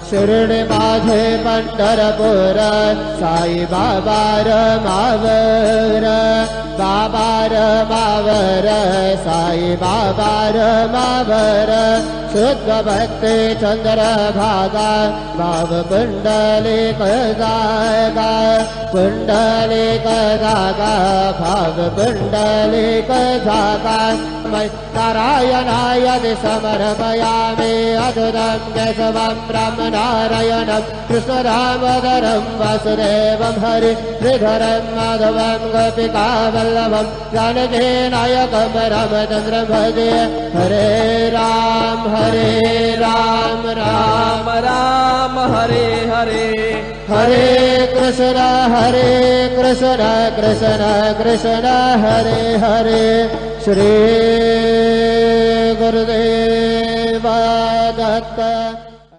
शिर्डी माझे पंढरपूर साई बाबा रमावर बाबा रमावर साई बाबा रमावर शुद्ध भक्ती चंद्रभागा भाव पुंडलिक जागा पुंडलिक जागा भाव पुंडलिक जागा नारायणाय समर्पयामि अद्भुतं केशवं ब्रह्मनारायणं कृष्णरामधरं वासुदेवं हरि श्रीधरं माधवं गोपिकावल्लभं जानकीनायकं रामचन्द्रं भजे हरे राम राम राम हरे हरे हरे कृष्ण कृष्ण कृष्ण हरे हरे श्री गुरुदेव दत्त।